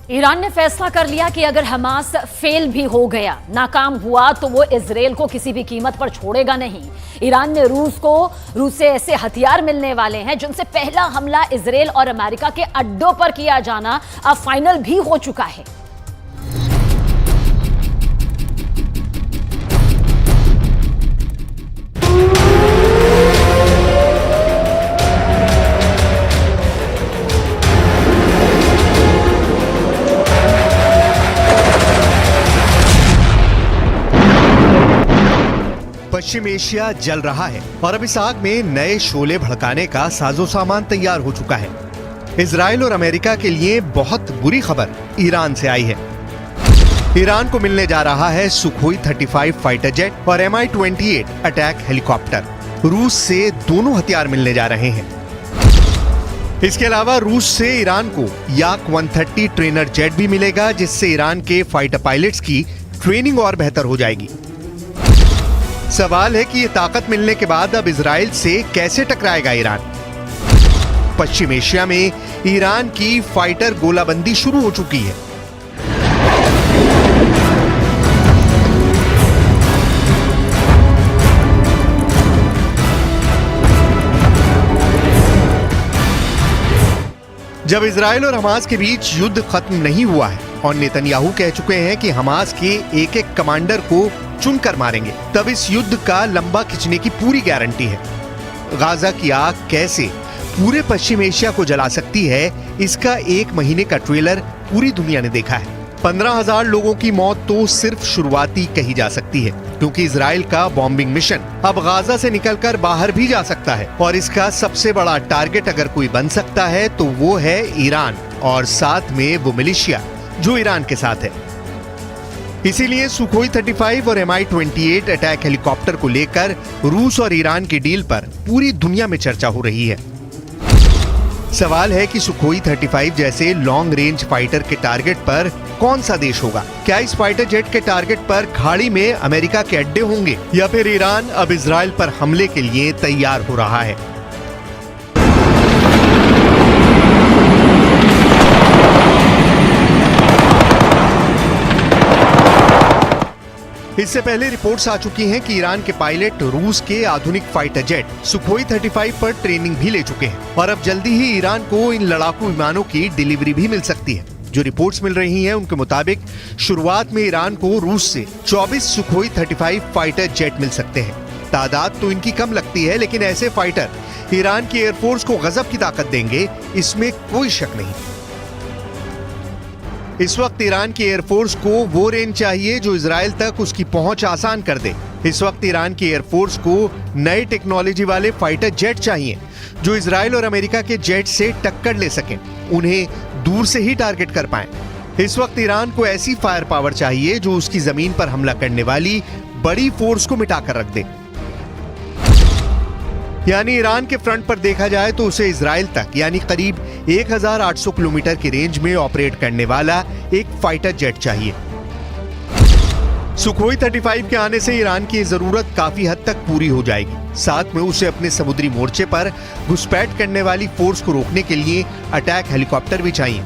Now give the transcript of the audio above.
Iran ने फैसला कर लिया कि अगर हमास फेल भी हो गया, नाकाम हुआ, तो वो इजराइल को किसी भी कीमत पर छोड़ेगा नहीं। ईरान ने रूस से ऐसे हथियार मिलने वाले हैं जिनसे पहला हमला इजराइल और अमेरिका के अड्डों पर किया जाना अब फाइनल भी हो चुका है। पश्चिम एशिया जल रहा है और अब इस आग में नए शोले भड़काने का साजो सामान तैयार हो चुका है। इजराइल और अमेरिका के लिए बहुत बुरी खबर ईरान से आई है। ईरान को मिलने जा रहा है सुखोई 35 फाइटर जेट और Mi-28 अटैक हेलीकॉप्टर। रूस से दोनों हथियार मिलने जा रहे हैं। इसके अलावा रूस से ईरान को याक 130 ट्रेनर जेट भी मिलेगा, जिससे ईरान के फाइटर पायलट्स की ट्रेनिंग और बेहतर हो जाएगी। सवाल है कि ये ताकत मिलने के बाद अब इजराइल से कैसे टकराएगा ईरान। पश्चिम एशिया में ईरान की फाइटर गोलाबंदी शुरू हो चुकी है। जब इजराइल और हमास के बीच युद्ध खत्म नहीं हुआ है और नेतन्याहू कह चुके हैं कि हमास के एक एक कमांडर को चुनकर मारेंगे, तब इस युद्ध का लंबा खिंचने की पूरी गारंटी है। गाजा की आग कैसे पूरे पश्चिम एशिया को जला सकती है, इसका 1 महीने का ट्रेलर पूरी दुनिया ने देखा है। 15,000 लोगों की मौत तो सिर्फ शुरुआती कही जा सकती है, क्योंकि इजराइल का बॉम्बिंग मिशन अब गाजा से निकलकर बाहर भी जा सकता है और इसका सबसे बड़ा टारगेट अगर कोई बन सकता है तो वो है ईरान और साथ में वो मिलिशिया जो ईरान के साथ है। इसीलिए सुखोई 35 और Mi-28 अटैक हेलीकॉप्टर को लेकर रूस और ईरान की डील पर पूरी दुनिया में चर्चा हो रही है। सवाल है कि सुखोई 35 जैसे लॉन्ग रेंज फाइटर के टारगेट पर कौन सा देश होगा? क्या इस फाइटर जेट के टारगेट पर खाड़ी में अमेरिका के अड्डे होंगे या फिर ईरान अब इजराइल पर हमले के लिए तैयार हो रहा है? इससे पहले रिपोर्ट्स आ चुकी हैं कि ईरान के पायलट रूस के आधुनिक फाइटर जेट सुखोई 35 पर ट्रेनिंग भी ले चुके हैं और अब जल्दी ही ईरान को इन लड़ाकू विमानों की डिलीवरी भी मिल सकती है। जो रिपोर्ट्स मिल रही हैं उनके मुताबिक शुरुआत में ईरान को रूस से 24 सुखोई 35 फाइटर जेट मिल सकते हैं। तादाद तो इनकी कम लगती है, लेकिन ऐसे फाइटर ईरान की एयरफोर्स को गजब की ताकत देंगे, इसमें कोई शक नहीं। इस वक्त ईरान की एयरफोर्स को वो रेंज चाहिए जो इजराइल तक उसकी पहुंच आसान कर दे। इस वक्त ईरान की एयरफोर्स को नए टेक्नोलॉजी वाले फाइटर जेट चाहिए जो इजराइल और अमेरिका के जेट से टक्कर ले सकें, उन्हें दूर से ही टारगेट कर पाएं। इस वक्त ईरान को ऐसी फायर पावर चाहिए जो उसकी जमीन पर हमला करने वाली बड़ी फोर्स को मिटाकर रख दे। यानी ईरान के फ्रंट पर देखा जाए तो उसे इजराइल तक यानी करीब 1800 किलोमीटर की रेंज में ऑपरेट करने वाला एक फाइटर जेट चाहिए। सुखोई 35 के आने से ईरान की जरूरत काफी हद तक पूरी हो जाएगी। साथ में उसे अपने समुद्री मोर्चे पर घुसपैठ करने वाली फोर्स को रोकने के लिए अटैक हेलीकॉप्टर भी चाहिए।